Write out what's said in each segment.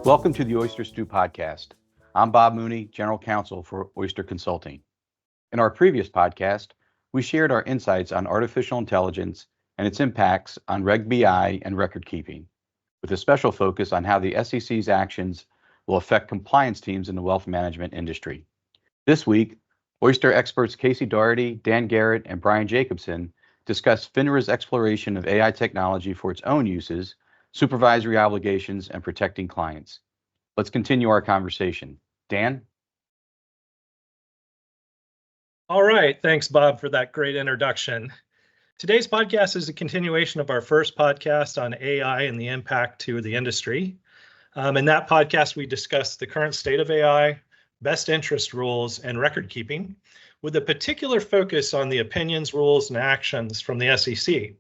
Welcome to the Oyster Stew podcast. I'm Bob Mooney, General Counsel for Oyster Consulting. In our previous podcast, we shared our insights on artificial intelligence and its impacts on Reg BI and record keeping, with a special focus on how the SEC's actions will affect compliance teams in the wealth management industry. This week, Oyster experts Casey Dougherty, Garrett, and Bryan Jacobsen discuss FINRA's exploration of AI technology for its own uses, supervisory obligations, and protecting clients. Let's continue our conversation. Dan? All right, thanks, Bob, for that great introduction. Today's podcast is a continuation of our first podcast on AI and the impact to the industry. In that podcast, we discussed the current state of AI, best interest rules, and record keeping, with a particular focus on the opinions, rules, and actions from the SEC.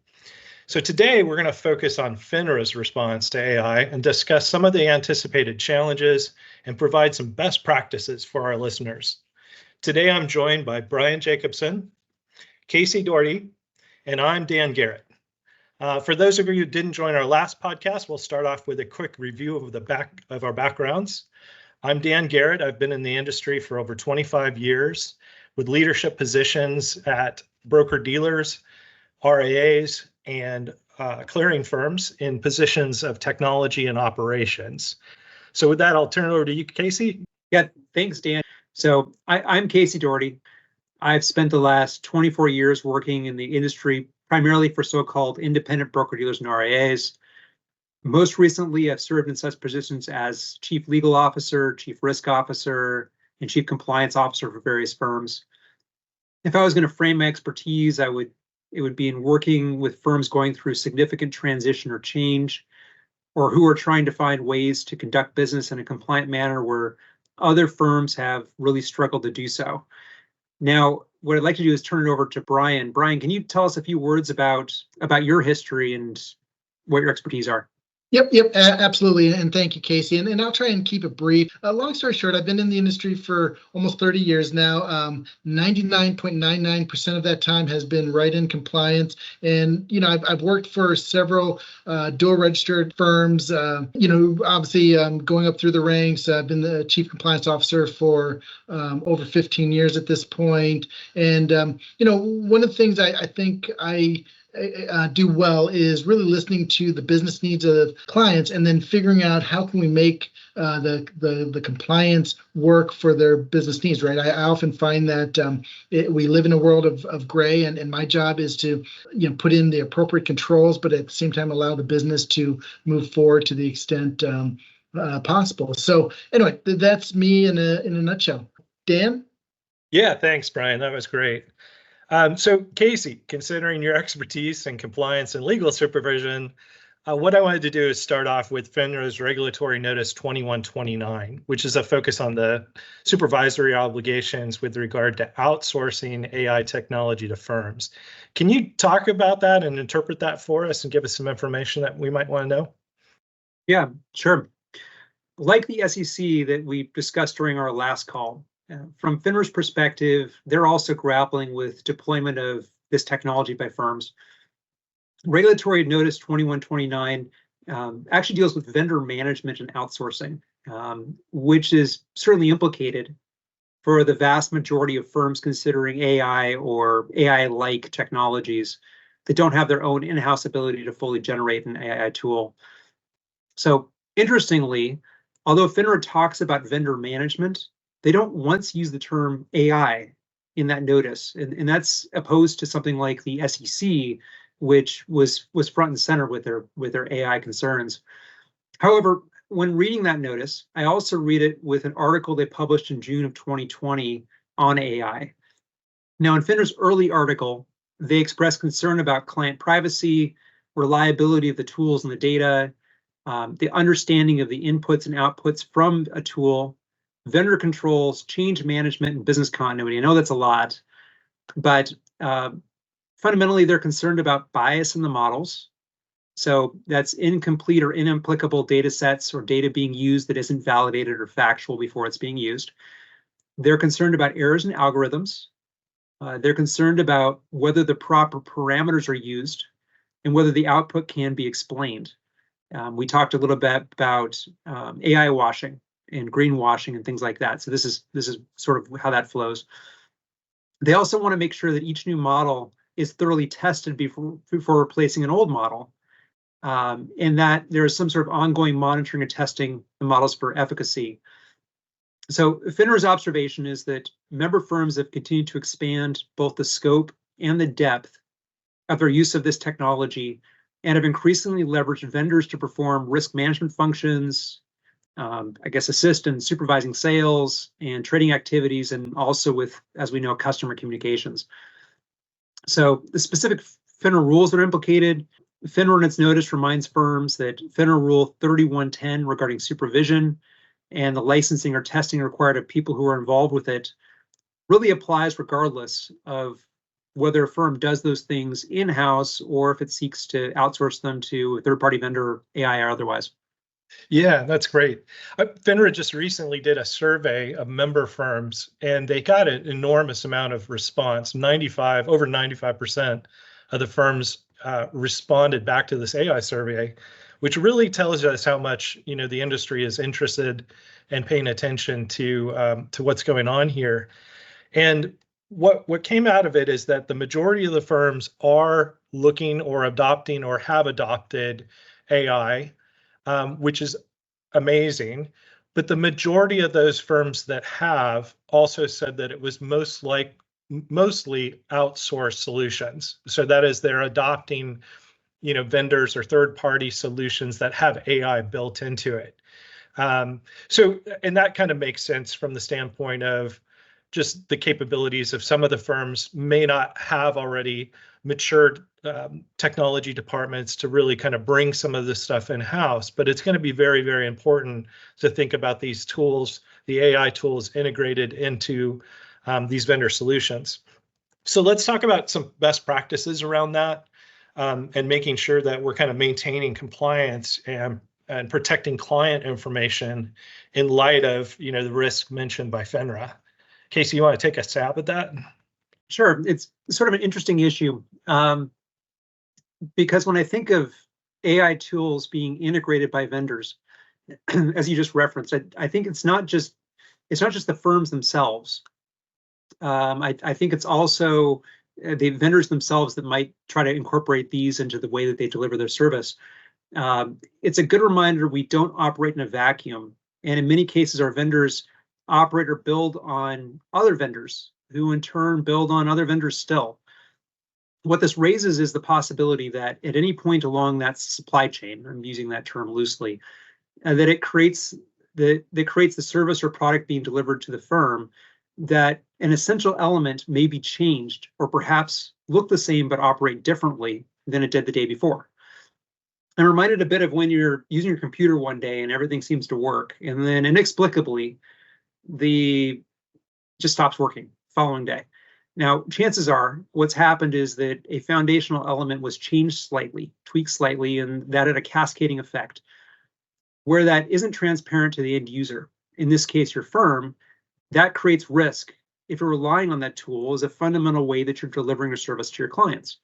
So today, we're going to focus on FINRA's response to AI and discuss some of the anticipated challenges and provide some best practices for our listeners. Today, I'm joined by Bryan Jacobsen, Casey Dougherty, and I'm Dan Garrett. For those of you who didn't join our last podcast, we'll start off with a quick review of our backgrounds. I'm Dan Garrett. I've been in the industry for over 25 years with leadership positions at broker-dealers, RIAs, and clearing firms in positions of technology and operations. So with that, I'll turn it over to you, Casey. Yeah, thanks, Dan. So I'm Casey Dougherty. I've spent the last 24 years working in the industry, primarily for so-called independent broker-dealers and RIAs. Most recently, I've served in such positions as Chief Legal Officer, Chief Risk Officer, and Chief Compliance Officer for various firms. If I was going to frame my expertise, it would be in working with firms going through significant transition or change, or who are trying to find ways to conduct business in a compliant manner where other firms have really struggled to do so. Now, what I'd like to do is turn it over to Bryan. Bryan, can you tell us a few words about your history and what your expertise are? Yep, absolutely. And thank you, Casey. And I'll try and keep it brief. Long story short, I've been in the industry for almost 30 years now. 99.99% of that time has been right in compliance. And, I've worked for several dual registered firms, obviously going up through the ranks. I've been the chief compliance officer for over 15 years at this point. And, one of the things I think I do well is really listening to the business needs of clients and then figuring out how can we make the compliance work for their business needs, right? I often find that we live in a world of gray, and my job is to put in the appropriate controls, but at the same time allow the business to move forward to the extent possible. So anyway, that's me in a nutshell. Dan? Yeah, thanks, Bryan. That was great. So Casey, considering your expertise in compliance and legal supervision, what I wanted to do is start off with FINRA's Regulatory Notice 2129, which is a focus on the supervisory obligations with regard to outsourcing AI technology to firms. Can you talk about that and interpret that for us and give us some information that we might want to know? Yeah, sure. Like the SEC that we discussed during our last call, from FINRA's perspective, they're also grappling with deployment of this technology by firms. Regulatory Notice 2129 actually deals with vendor management and outsourcing, which is certainly implicated for the vast majority of firms considering AI or AI-like technologies that don't have their own in-house ability to fully generate an AI tool. So interestingly, although FINRA talks about vendor management, they don't once use the term AI in that notice, and that's opposed to something like the SEC, which was front and center with their AI concerns. However, when reading that notice, I also read it with an article they published in June of 2020 on AI. Now, in FINRA's early article, they expressed concern about client privacy, reliability of the tools and the data, the understanding of the inputs and outputs from a tool, vendor controls, change management, and business continuity. I know that's a lot, but fundamentally, they're concerned about bias in the models. So that's incomplete or inapplicable data sets or data being used that isn't validated or factual before it's being used. They're concerned about errors in algorithms. They're concerned about whether the proper parameters are used and whether the output can be explained. We talked a little bit about AI washing and greenwashing and things like that. So this is sort of how that flows. They also want to make sure that each new model is thoroughly tested before replacing an old model, and that there is some sort of ongoing monitoring and testing the models for efficacy. So FINRA's observation is that member firms have continued to expand both the scope and the depth of their use of this technology and have increasingly leveraged vendors to perform risk management functions, assist in supervising sales and trading activities, and also with, as we know, customer communications. So the specific FINRA rules that are implicated, FINRA in its notice reminds firms that FINRA Rule 3110 regarding supervision and the licensing or testing required of people who are involved with it really applies regardless of whether a firm does those things in-house or if it seeks to outsource them to a third-party vendor, AI or otherwise. Yeah, that's great. FINRA just recently did a survey of member firms, and they got an enormous amount of response. Over 95% of the firms responded back to this AI survey, which really tells us how much the industry is interested and paying attention to what's going on here. And what came out of it is that the majority of the firms are looking or adopting or have adopted AI, which is amazing. But the majority of those firms that have also said that it was mostly outsourced solutions. So that is, they're adopting vendors or third-party solutions that have AI built into it. And that kind of makes sense from the standpoint of just the capabilities of some of the firms may not have already matured technology departments to really kind of bring some of this stuff in-house. But it's going to be very, very important to think about these tools, the AI tools integrated into these vendor solutions. So let's talk about some best practices around that. And making sure that we're kind of maintaining compliance and protecting client information in light of the risk mentioned by FINRA. Casey, you want to take a stab at that? Sure. It's sort of an interesting issue because when I think of AI tools being integrated by vendors, as you just referenced, I think it's not just the firms themselves. I think it's also the vendors themselves that might try to incorporate these into the way that they deliver their service. It's a good reminder we don't operate in a vacuum. And in many cases, our vendors operate or build on other vendors who in turn build on other vendors still. What this raises is the possibility that at any point along that supply chain, I'm using that term loosely, that it creates the service or product being delivered to the firm, that an essential element may be changed or perhaps look the same but operate differently than it did the day before. I'm reminded a bit of when you're using your computer one day and everything seems to work, and then inexplicably just stops working following day. Now, chances are what's happened is that a foundational element was changed slightly, tweaked slightly, and that had a cascading effect where that isn't transparent to the end user, in this case, your firm. That creates risk if you're relying on that tool as a fundamental way that you're delivering a service to your clients.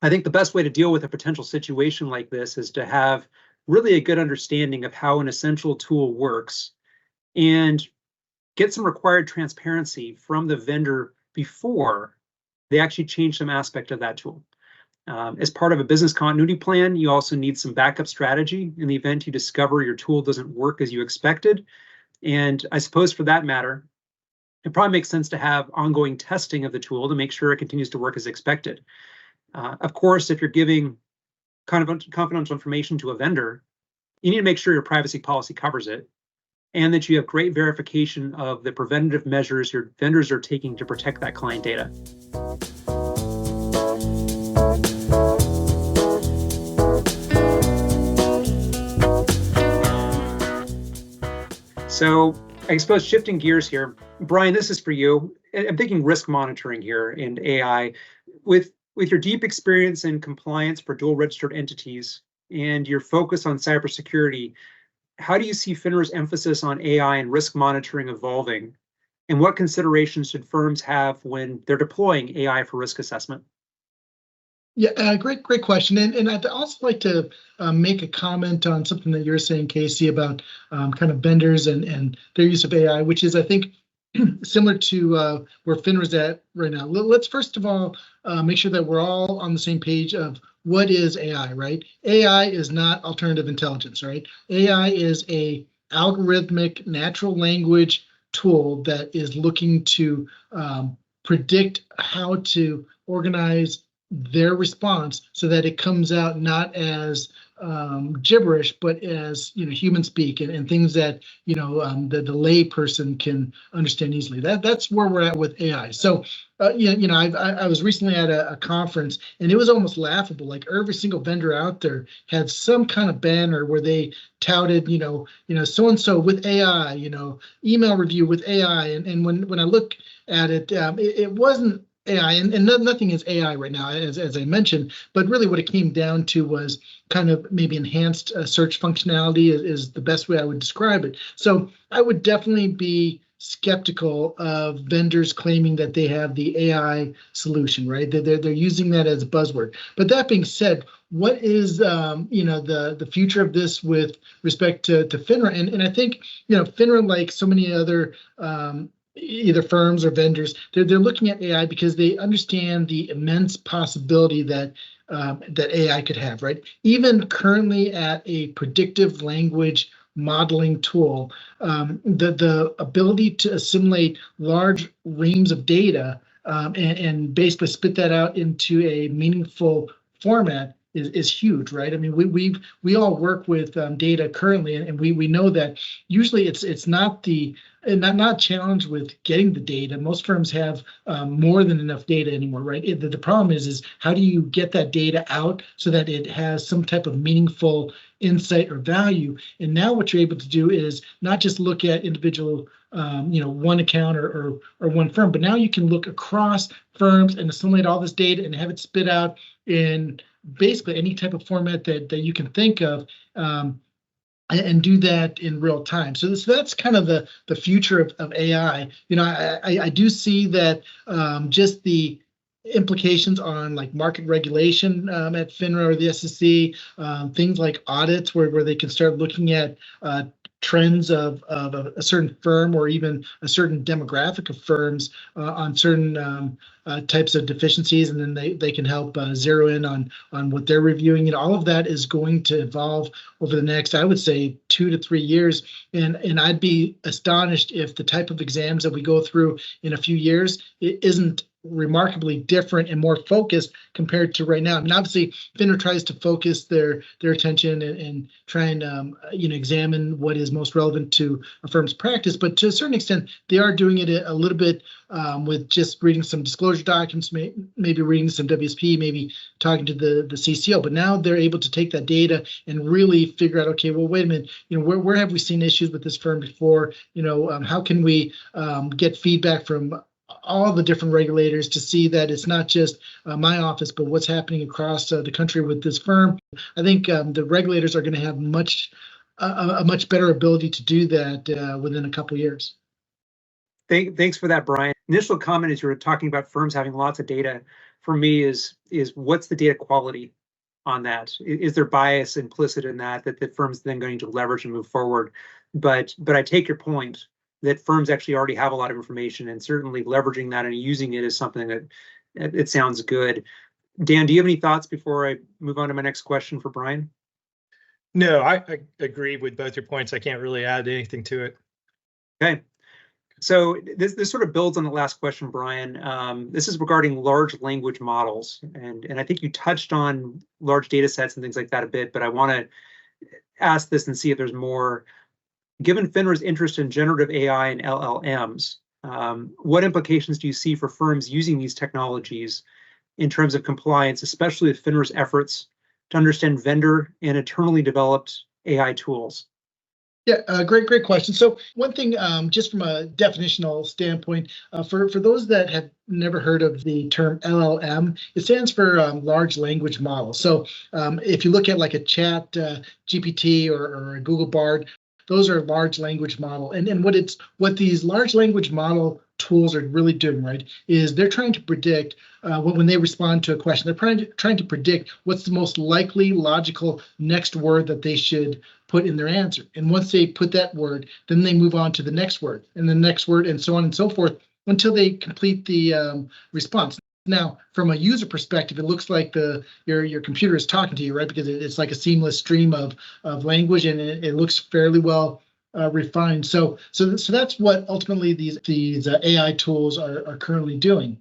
I think the best way to deal with a potential situation like this is to have really a good understanding of how an essential tool works and get some required transparency from the vendor before they actually change some aspect of that tool. As part of a business continuity plan, you also need some backup strategy in the event you discover your tool doesn't work as you expected. And I suppose for that matter, it probably makes sense to have ongoing testing of the tool to make sure it continues to work as expected. Of course, if you're giving confidential information to a vendor, you need to make sure your privacy policy covers it and that you have great verification of the preventative measures your vendors are taking to protect that client data. So I suppose shifting gears here, Bryan, this is for you. I'm thinking risk monitoring here and AI. With your deep experience in compliance for dual registered entities and your focus on cybersecurity, how do you see FINRA's emphasis on AI and risk monitoring evolving? And what considerations should firms have when they're deploying AI for risk assessment? Yeah, great question. And I'd also like to make a comment on something that you're saying, Casey, about kind of vendors and their use of AI, which is, I think, similar to where FINRA's at right now. Let's first of all make sure that we're all on the same page of what is AI, right? AI is not alternative intelligence, right? AI is a algorithmic natural language tool that is looking to predict how to organize their response so that it comes out not as gibberish, but as human speak and things that the lay person can understand easily. That's where we're at with AI. So I was recently at a conference, and it was almost laughable. Like every single vendor out there had some kind of banner where they touted so and so with AI, email review with AI, and when I look at it, it wasn't AI, and nothing is AI right now, as I mentioned, but really what it came down to was kind of maybe enhanced search functionality is the best way I would describe it. So I would definitely be skeptical of vendors claiming that they have the AI solution, right? They're using that as a buzzword. But that being said, what is the future of this with respect to FINRA? And I think FINRA, like so many other either firms or vendors, they're looking at AI because they understand the immense possibility that AI could have, right? Even currently at a predictive language modeling tool, the ability to assimilate large reams of data and basically spit that out into a meaningful format is huge, right? I mean, we all work with data currently, and we know that usually it's not challenged with getting the data. Most firms have more than enough data anymore, right? The problem is how do you get that data out so that it has some type of meaningful insight or value? And now what you're able to do is not just look at individual one account or one firm, but now you can look across firms and assimilate all this data and have it spit out in basically any type of format that you can think of, and do that in real time. So that's kind of the future of AI. I do see that just the implications on like market regulation at FINRA or the SEC, things like audits where they can start looking at trends of a certain firm or even a certain demographic of firms on certain types of deficiencies, and then they can help zero in on what they're reviewing. All of that is going to evolve over the next, I would say, 2 to 3 years, and I'd be astonished if the type of exams that we go through in a few years it isn't remarkably different and more focused compared to right now. I mean, obviously, FINRA tries to focus their attention and try and examine what is most relevant to a firm's practice, but to a certain extent, they are doing it a little bit with just reading some disclosure documents, maybe reading some WSP, maybe talking to the CCO. But now they're able to take that data and really figure out, okay, well, wait a minute, where have we seen issues with this firm before? How can we get feedback from all the different regulators to see that it's not just my office, but what's happening across the country with this firm. I think the regulators are going to have a much better ability to do that within a couple of years. Thanks for that, Brian. Initial comment as you were talking about firms having lots of data, for me is what's the data quality on that? Is there bias implicit in that the firm's then going to leverage and move forward? But I take your point that firms actually already have a lot of information, and certainly leveraging that and using it is something that it sounds good. Dan, do you have any thoughts before I move on to my next question for Brian? No, I agree with both your points. I can't really add anything to it. Okay. So this sort of builds on the last question, Brian. This is regarding large language models, and I think you touched on large data sets and things like that a bit, but I want to ask this and see if there's more. Given FINRA's interest in generative AI and LLMs, what implications do you see for firms using these technologies in terms of compliance, especially with FINRA's efforts to understand vendor and internally developed AI tools? Yeah, great question. So one thing, just from a definitional standpoint, for those that have never heard of the term LLM, it stands for large language model. So if you look at like a Chat GPT or a Google Bard, those are large language model. And what these large language model tools are really doing, right, is they're trying to predict when they respond to a question, they're trying to predict what's the most likely, logical next word that they should put in their answer. And once they put that word, then they move on to the next word and the next word and so on and so forth until they complete the response. Now, from a user perspective, it looks like your computer is talking to you, right? Because it's like a seamless stream of language, and it looks fairly well refined. So that's what ultimately these AI tools are currently doing.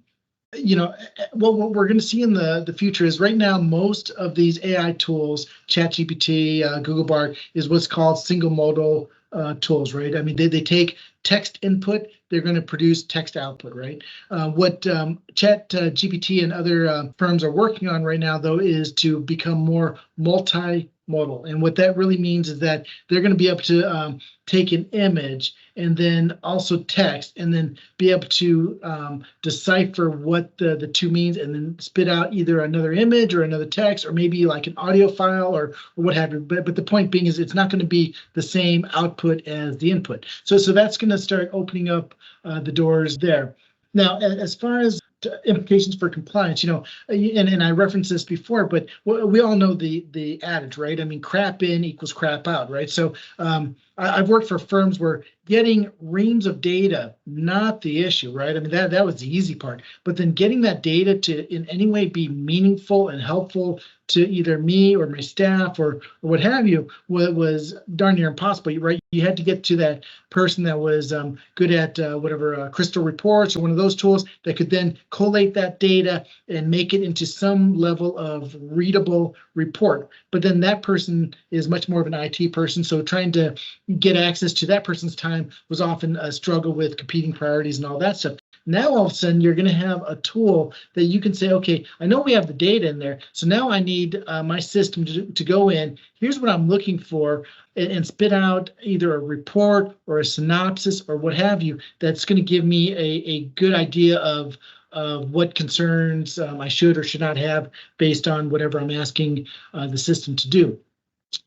What we're going to see in the future is right now most of these AI tools, ChatGPT, Google Bard, is what's called single modal tools, right? I mean, they take text input, they're going to produce text output, right? What ChatGPT and other firms are working on right now, though, is to become more multimodal. And what that really means is that they're going to be able to take an image and then also text and then be able to decipher what the two means and then spit out either another image or another text or maybe like an audio file or what have you. But the point being is it's not going to be the same output as the input. So that's going to start opening up the doors there. Now, as far as implications for compliance, and I referenced this before, but we all know the adage, right? I mean, crap in equals crap out, right? So I've worked for firms where getting reams of data, not the issue, right? I mean, that was the easy part, but then getting that data to in any way be meaningful and helpful to either me or my staff or what have you was darn near impossible, right? You had to get to that person that was good at whatever Crystal Reports or one of those tools that could then collate that data and make it into some level of readable report. But then that person is much more of an IT person, so trying to get access to that person's time was often a struggle with competing priorities and all that stuff. Now, all of a sudden, you're going to have a tool that you can say, okay, I know we have the data in there, so now I need my system to go in. Here's what I'm looking for, and spit out either a report or a synopsis or what have you that's going to give me a good idea of what concerns I should or should not have based on whatever I'm asking the system to do.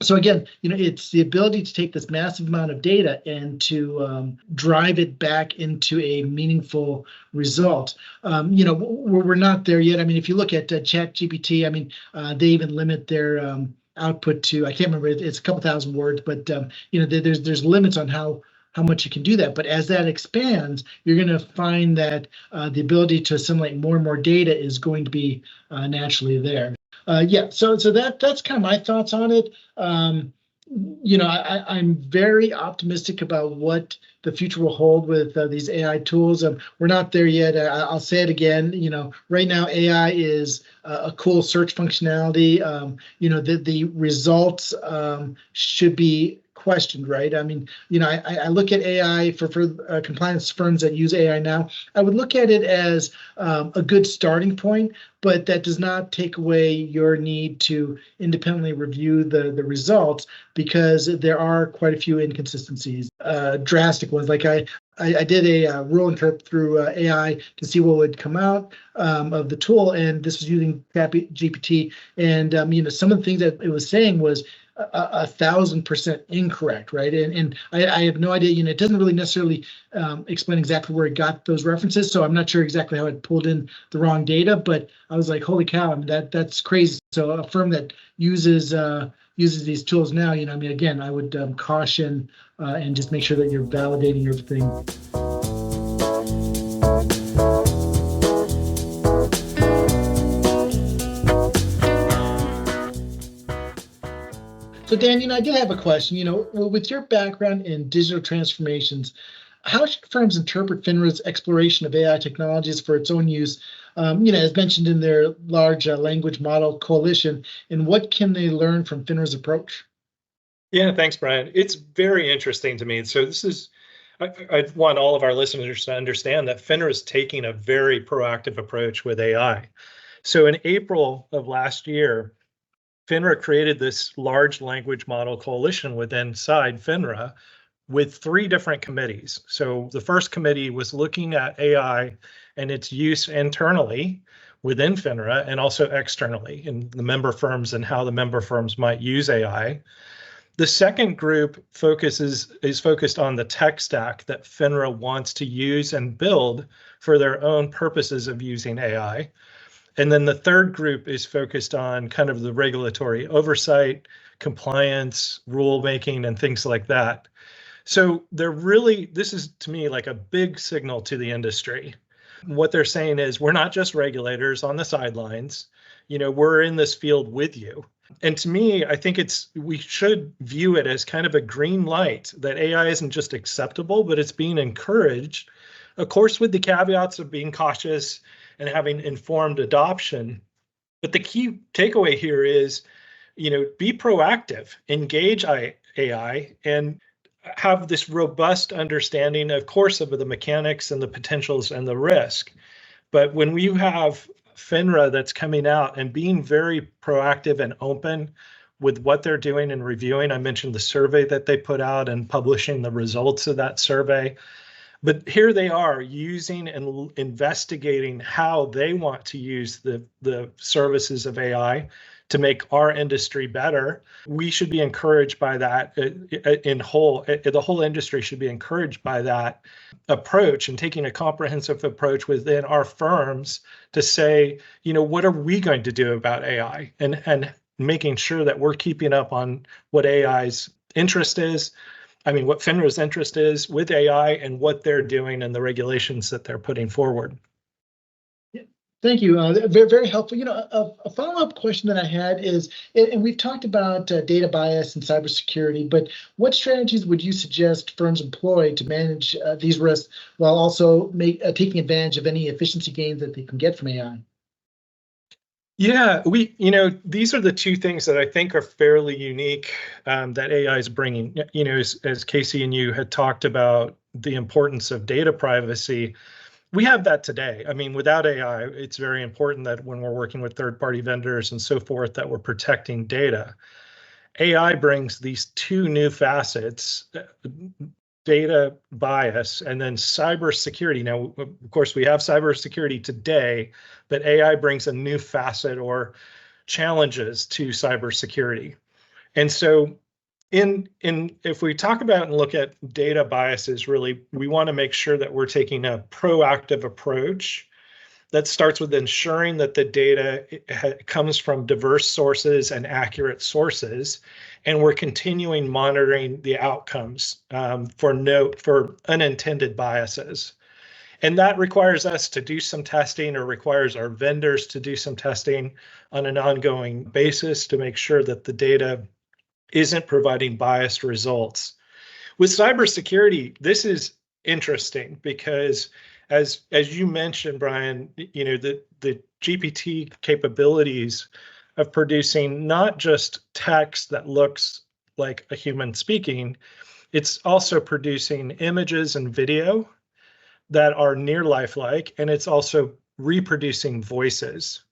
So again, it's the ability to take this massive amount of data and to drive it back into a meaningful result. We're not there yet. I mean, if you look at ChatGPT, I mean, they even limit their output to, I can't remember, it's a couple thousand words, but there's limits on how much you can do that. But as that expands, you're going to find that the ability to assimilate more and more data is going to be naturally there. So that's kind of my thoughts on it. I'm very optimistic about what the future will hold with these AI tools. We're not there yet. I'll say it again. Right now AI is a cool search functionality. The results should be questioned, right? I mean, I look at AI for compliance firms that use AI now. I would look at it as a good starting point, but that does not take away your need to independently review the results because there are quite a few inconsistencies, drastic ones. Like I did a rule interpret through AI to see what would come out of the tool, and this was using GPT, and some of the things that it was saying was 1,000% incorrect, right? And I have no idea. It doesn't really necessarily explain exactly where it got those references, so I'm not sure exactly how it pulled in the wrong data. But I was like, holy cow! I mean, that's crazy. So a firm that uses these tools now, again, I would caution and just make sure that you're validating everything. So Dan, I did have a question. With your background in digital transformations, how should firms interpret FINRA's exploration of AI technologies for its own use, as mentioned in their large language model coalition, and what can they learn from FINRA's approach? Yeah, thanks, Brian. It's very interesting to me. So I want all of our listeners to understand that FINRA is taking a very proactive approach with AI. So in April of last year, FINRA created this large language model coalition inside FINRA with 3 different committees. So the first committee was looking at AI and its use internally within FINRA and also externally in the member firms and how the member firms might use AI. The second group is focused on the tech stack that FINRA wants to use and build for their own purposes of using AI. And then the third group is focused on kind of the regulatory oversight, compliance, rulemaking, and things like that. So this is to me like a big signal to the industry. What they're saying is we're not just regulators on the sidelines, we're in this field with you. And to me, I think we should view it as kind of a green light that AI isn't just acceptable, but it's being encouraged, of course, with the caveats of being cautious and having informed adoption. But the key takeaway here is, be proactive, engage AI, and have this robust understanding, of course, of the mechanics and the potentials and the risk. But when we have FINRA that's coming out and being very proactive and open with what they're doing and reviewing. I mentioned the survey that they put out and publishing the results of that survey. But here they are using and investigating how they want to use the services of AI to make our industry better. We should be encouraged by that. The whole industry should be encouraged by that approach and taking a comprehensive approach within our firms to say, what are we going to do about AI, and making sure that we're keeping up on what AI's interest is. What FINRA's interest is with AI and what they're doing and the regulations that they're putting forward. Thank you. Very, very helpful. A follow-up question that I had is, and we've talked about data bias and cybersecurity, but what strategies would you suggest firms employ to manage these risks while also taking advantage of any efficiency gains that they can get from AI? Yeah, these are the two things that I think are fairly unique that AI is bringing. As Casey and you had talked about the importance of data privacy. We have that today. Without AI, it's very important that when we're working with third-party vendors and so forth, that we're protecting data. AI brings these two new facets, data bias and then cybersecurity. Now, of course, we have cybersecurity today, but AI brings a new facet or challenges to cybersecurity. And so if we talk about and look at data biases, really, we want to make sure that we're taking a proactive approach that starts with ensuring that the data comes from diverse sources and accurate sources, and we're continuing monitoring the outcomes for unintended biases. And that requires us to do some testing, or requires our vendors to do some testing on an ongoing basis to make sure that the data isn't providing biased results. With cybersecurity, this is interesting because as you mentioned, Brian, the GPT capabilities of producing not just text that looks like a human speaking, it's also producing images and video that are near lifelike, and it's also reproducing voices.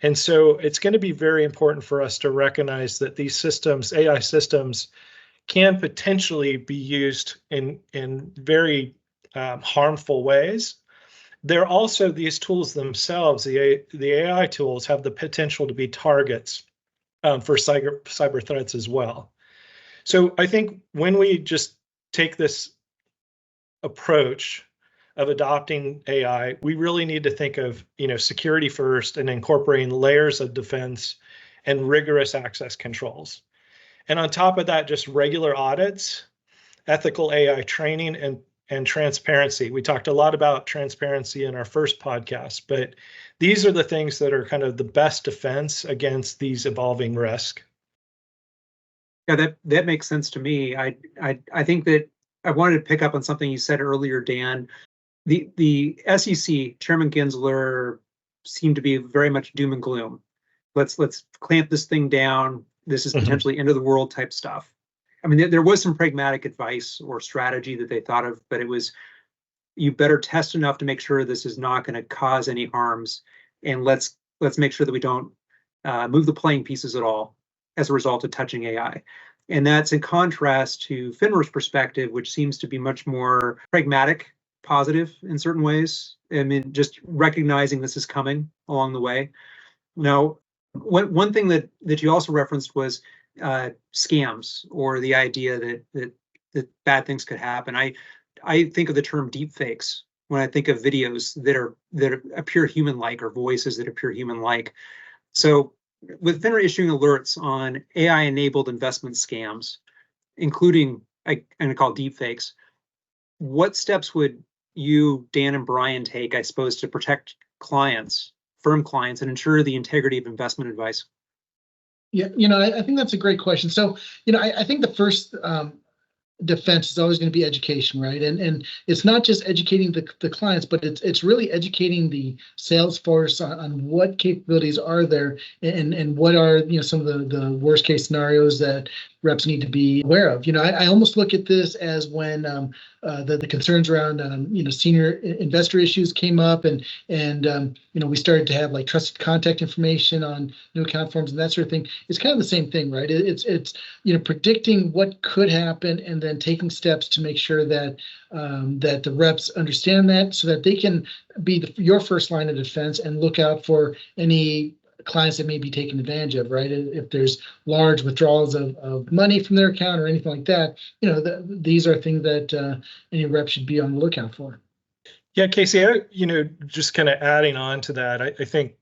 And so it's going to be very important for us to recognize that these systems, AI systems, can potentially be used in very harmful ways. They're also, these tools themselves, the AI tools, have the potential to be targets for cyber threats as well. So I think when we just take this approach of adopting AI, we really need to think of, security first and incorporating layers of defense and rigorous access controls. And on top of that, just regular audits, ethical AI training, and transparency. We talked a lot about transparency in our first podcast, but these are the things that are kind of the best defense against these evolving risks. Yeah, that makes sense to me. I think that I wanted to pick up on something you said earlier, Dan. The SEC, Chairman Gensler, seemed to be very much doom and gloom. Let's clamp this thing down. This is potentially end of the world type stuff. There was some pragmatic advice or strategy that they thought of, but it was, you better test enough to make sure this is not going to cause any harms, and let's make sure that we don't move the playing pieces at all as a result of touching AI. And that's in contrast to FINRA's perspective, which seems to be much more pragmatic, positive in certain ways. Just recognizing this is coming along the way. Now, one thing that you also referenced was scams or the idea that bad things could happen. I think of the term deep fakes when I think of videos that appear human-like or voices that appear human-like. So with FINRA issuing alerts on AI-enabled investment scams, including I'm going to call deep fakes, what steps would you, Dan, and Bryan take, I suppose, to protect clients, firm clients, and ensure the integrity of investment advice? Yeah, I think that's a great question. So, I think the first defense is always going to be education, right? And it's not just educating the clients, but it's really educating the sales force on what capabilities are there and what are some of the worst case scenarios that reps need to be aware of. I almost look at this as when the concerns around senior investor issues came up, and we started to have like trusted contact information on new account forms and that sort of thing. It's kind of the same thing, right? It's predicting what could happen and then taking steps to make sure that that the reps understand that, so that they can be your first line of defense and look out for any clients that may be taken advantage of, right? If there's large withdrawals of money from their account or anything like that, these are things that any rep should be on the lookout for. Yeah, Casey, just kind of adding on to that, I think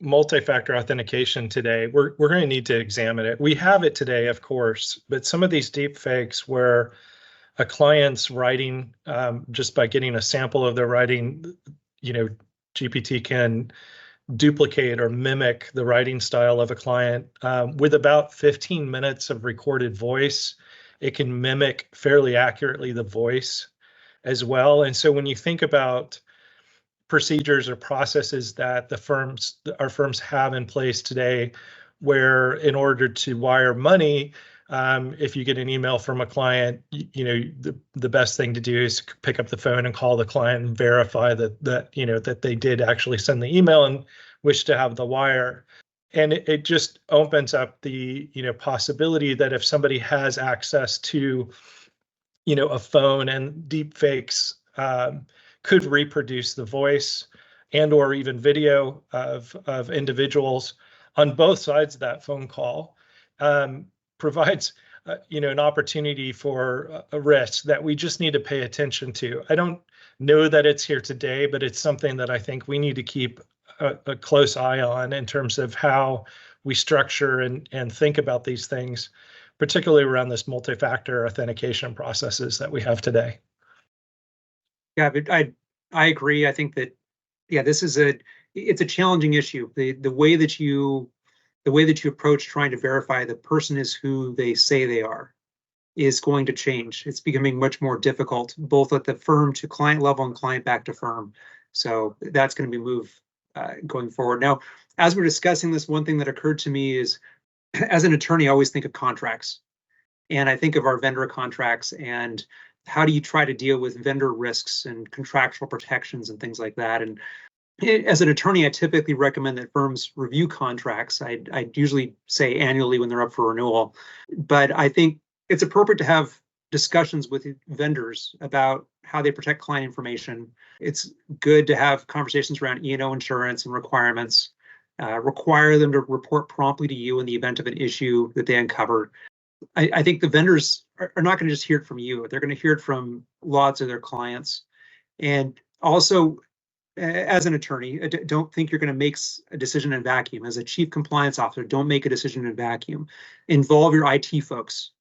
multi-factor authentication today, we're going to need to examine it. We have it today, of course, but some of these deep fakes where a client's writing, just by getting a sample of their writing, GPT can duplicate or mimic the writing style of a client. With about 15 minutes of recorded voice, it can mimic fairly accurately the voice as well. And so when you think about procedures or processes that our firms have in place today, where in order to wire money, if you get an email from a client, the best thing to do is pick up the phone and call the client and verify that they did actually send the email and wish to have the wire. And it just opens up the possibility that if somebody has access to a phone, and deep fakes could reproduce the voice and or even video of individuals on both sides of that phone call, provides an opportunity for a risk that we just need to pay attention to. I don't know that it's here today, but it's something that I think we need to keep a close eye on in terms of how we structure and think about these things, particularly around this multi-factor authentication processes that we have today. Yeah, but I agree. I think that this is it's a challenging issue. The way that you approach trying to verify the person is who they say they are is going to change. It's becoming much more difficult, both at the firm to client level and client back to firm. So that's going to be moved going forward. Now, as we're discussing this, one thing that occurred to me is, as an attorney, I always think of contracts. And I think of our vendor contracts and how do you try to deal with vendor risks and contractual protections and things like that. And as an attorney, I typically recommend that firms review contracts. I usually say annually when they're up for renewal. But I think it's appropriate to have discussions with vendors about how they protect client information. It's good to have conversations around E&O insurance and requirements, require them to report promptly to you in the event of an issue that they uncover. I think the vendors are not going to just hear it from you. They're going to hear it from lots of their clients. And also, as an attorney, don't think you're going to make a decision in vacuum. As a chief compliance officer, don't make a decision in vacuum. Involve your IT folks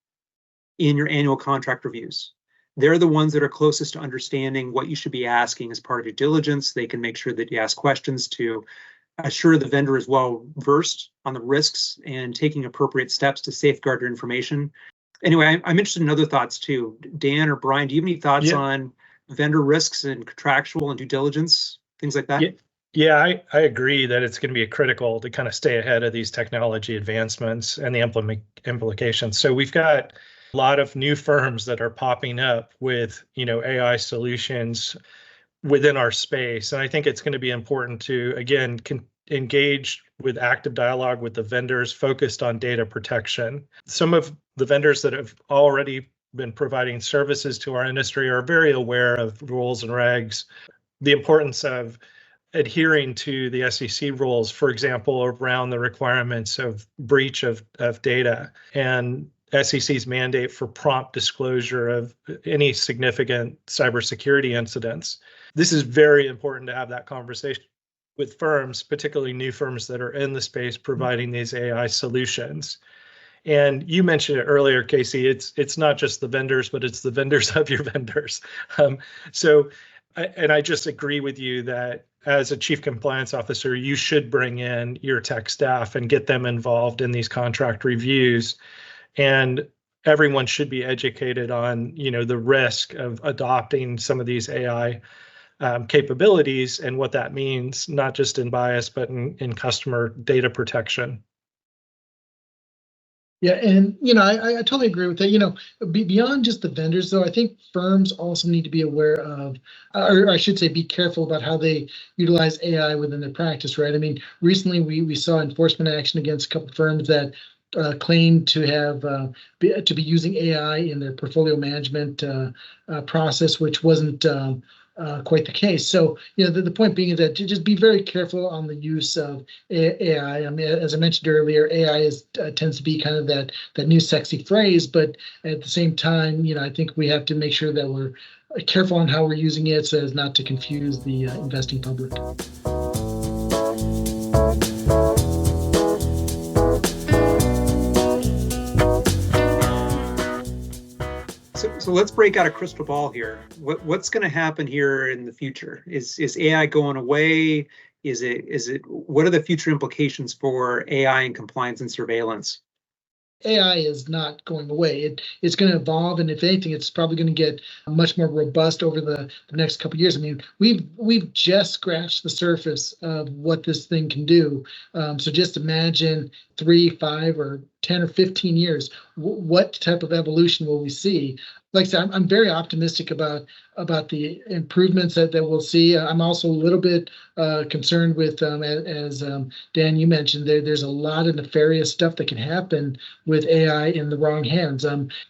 in your annual contract reviews. They're the ones that are closest to understanding what you should be asking as part of your diligence. They can make sure that you ask questions to assure the vendor is well versed on the risks and taking appropriate steps to safeguard your information. Anyway, I'm interested in other thoughts too. Dan or Bryan, do you have any thoughts on vendor risks and contractual and due diligence, things like that? Yeah, I agree that it's going to be critical to kind of stay ahead of these technology advancements and the implications. So we've got a lot of new firms that are popping up with, AI solutions within our space. And I think it's going to be important to, again, engage with active dialogue with the vendors focused on data protection. Some of the vendors that have already been providing services to our industry are very aware of rules and regs, the importance of adhering to the SEC rules, for example, around the requirements of breach of data and SEC's mandate for prompt disclosure of any significant cybersecurity incidents. This is very important to have that conversation with firms, particularly new firms that are in the space providing these AI solutions. And you mentioned it earlier, Casey, it's not just the vendors, but it's the vendors of your vendors. I just agree with you that as a chief compliance officer, you should bring in your tech staff and get them involved in these contract reviews. And everyone should be educated on, the risk of adopting some of these AI capabilities and what that means, not just in bias, but in customer data protection. Yeah, and I totally agree with that. Beyond just the vendors, though, I think firms also need to be aware of, or I should say, be careful about how they utilize AI within their practice, right? I mean, recently we saw enforcement action against a couple of firms that claimed to have to be using AI in their portfolio management process, which wasn't quite the case. So, the point being is that to just be very careful on the use of AI. I mean, as I mentioned earlier, AI tends to be kind of that new sexy phrase, but at the same time, I think we have to make sure that we're careful on how we're using it so as not to confuse the investing public. So let's break out a crystal ball here. What's going to happen here in the future? Is AI going away? Is it? What are the future implications for AI and compliance and surveillance? AI is not going away. It's going to evolve, and if anything, it's probably going to get much more robust over the next couple of years. I mean, we've just scratched the surface of what this thing can do. So just imagine 3, 5, or 10 or 15 years. What type of evolution will we see? Like I said, I'm very optimistic about the improvements that we'll see. I'm also a little bit concerned with, as Dan, you mentioned, there's a lot of nefarious stuff that can happen with AI in the wrong hands.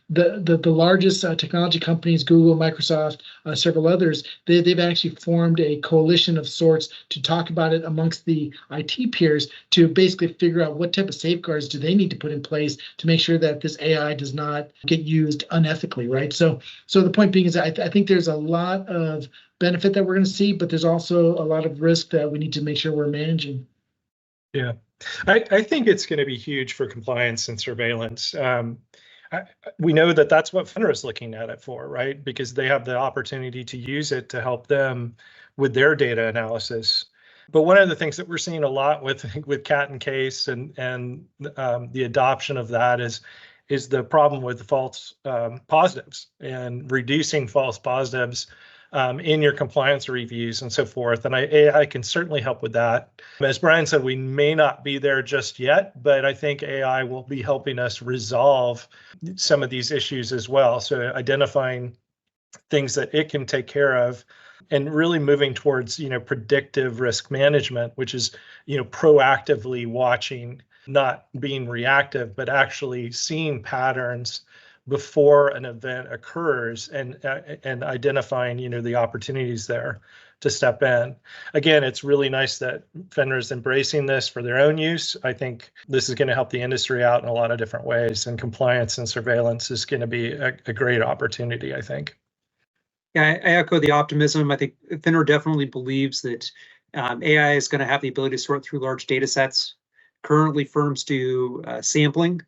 The largest technology companies, Google, Microsoft, several others, they've actually formed a coalition of sorts to talk about it amongst the IT peers to basically figure out what type of safeguards do they need to put in place to make sure that this AI does not get used unethically, right? So the point being is I think there's a lot of benefit that we're going to see, but there's also a lot of risk that we need to make sure we're managing. Yeah, I think it's going to be huge for compliance and surveillance. We know that that's what FINRA is looking at it for, right? Because they have the opportunity to use it to help them with their data analysis. But one of the things that we're seeing a lot with Cat and Case and the adoption of that is the problem with false positives and reducing false positives in your compliance reviews and so forth. And AI can certainly help with that. As Brian said, we may not be there just yet, but I think AI will be helping us resolve some of these issues as well. So identifying things that it can take care of and really moving towards, predictive risk management, which is, proactively watching, not being reactive, but actually seeing patterns before an event occurs and identifying, the opportunities there to step in. Again, it's really nice that FINRA is embracing this for their own use. I think this is going to help the industry out in a lot of different ways, and compliance and surveillance is going to be a great opportunity, I think. Yeah, I echo the optimism. I think FINRA definitely believes that AI is going to have the ability to sort through large data sets. Currently, firms do sampling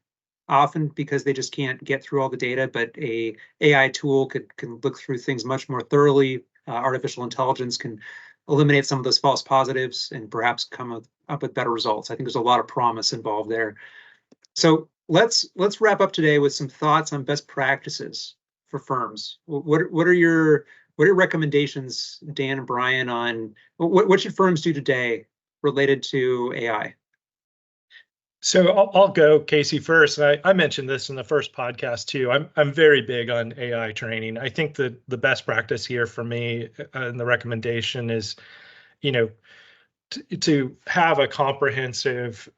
often because they just can't get through all the data, but a AI tool can look through things much more thoroughly. Artificial intelligence can eliminate some of those false positives and perhaps come up with better results. I think there's a lot of promise involved there. So let's wrap up today with some thoughts on best practices for firms. What are your recommendations, Dan and Brian, on what should firms do today related to AI? So I'll go, Casey, first. I mentioned this in the first podcast too. I'm very big on AI training. I think that the best practice here for me and the recommendation is, to have a comprehensive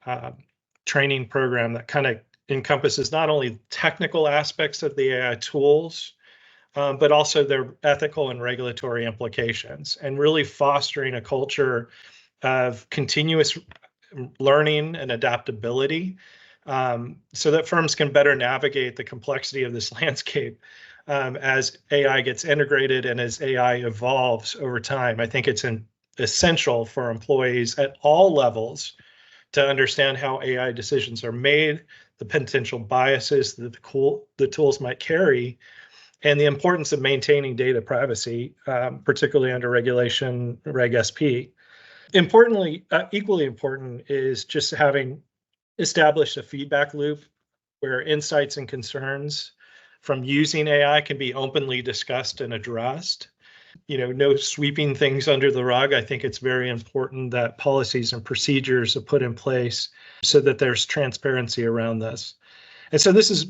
training program that kind of encompasses not only technical aspects of the AI tools, but also their ethical and regulatory implications, and really fostering a culture of continuous learning and adaptability, so that firms can better navigate the complexity of this landscape as AI gets integrated and as AI evolves over time. I think it's essential for employees at all levels to understand how AI decisions are made, the potential biases that the tools might carry, and the importance of maintaining data privacy, particularly under regulation Reg SP. Importantly, equally important is just having established a feedback loop where insights and concerns from using AI can be openly discussed and addressed. No sweeping things under the rug. I think it's very important that policies and procedures are put in place so that there's transparency around this. And so this is,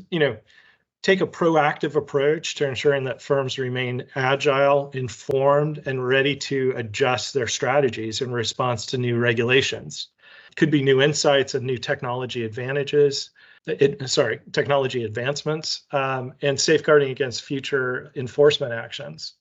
take a proactive approach to ensuring that firms remain agile, informed, and ready to adjust their strategies in response to new regulations. It could be new insights and new technology advantages, technology advancements, and safeguarding against future enforcement actions.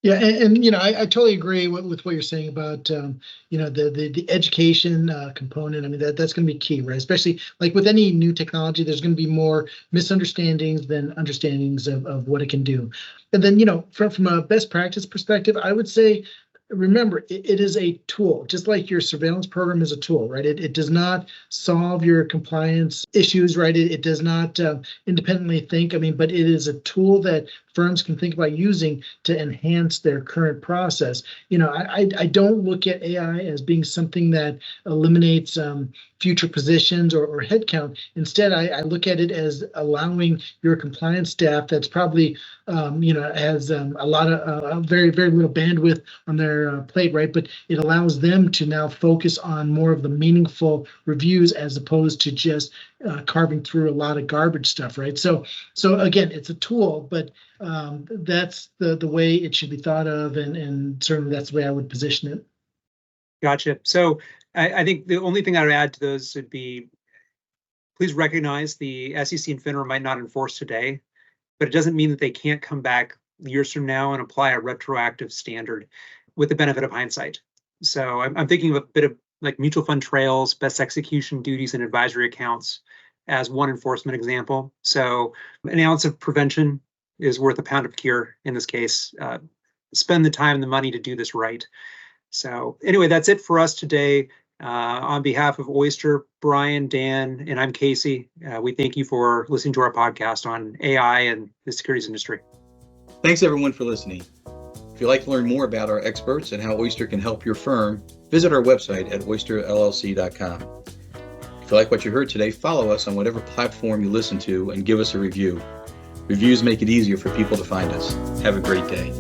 Yeah, and I totally agree with what you're saying about the education component. I mean, that's going to be key, right? Especially like with any new technology, there's going to be more misunderstandings than understandings of what it can do. And then from a best practice perspective, I would say, remember, it is a tool, just like your surveillance program is a tool, right? It does not solve your compliance issues, right? It does not independently think. I mean, but it is a tool that firms can think about using to enhance their current process. I don't look at AI as being something that eliminates future positions or headcount. Instead, I look at it as allowing your compliance staff that's probably has a lot of very, very little bandwidth on their plate, right? But it allows them to now focus on more of the meaningful reviews as opposed to just carving through a lot of garbage stuff, right? So again, it's a tool, but that's the way it should be thought of, and certainly that's the way I would position it. Gotcha. So I think the only thing I would add to those would be, please recognize the SEC and FINRA might not enforce today, but it doesn't mean that they can't come back years from now and apply a retroactive standard with the benefit of hindsight. So I'm thinking of a bit of like mutual fund trails, best execution duties, and advisory accounts as one enforcement example. So an ounce of prevention is worth a pound of cure in this case. Spend the time and the money to do this right. So anyway, that's it for us today. On behalf of Oyster, Bryan, Dan, and I'm Casey, we thank you for listening to our podcast on AI and the securities industry. Thanks everyone for listening. If you'd like to learn more about our experts and how Oyster can help your firm, visit our website at oysterllc.com. If you like what you heard today, follow us on whatever platform you listen to and give us a review. Reviews make it easier for people to find us. Have a great day.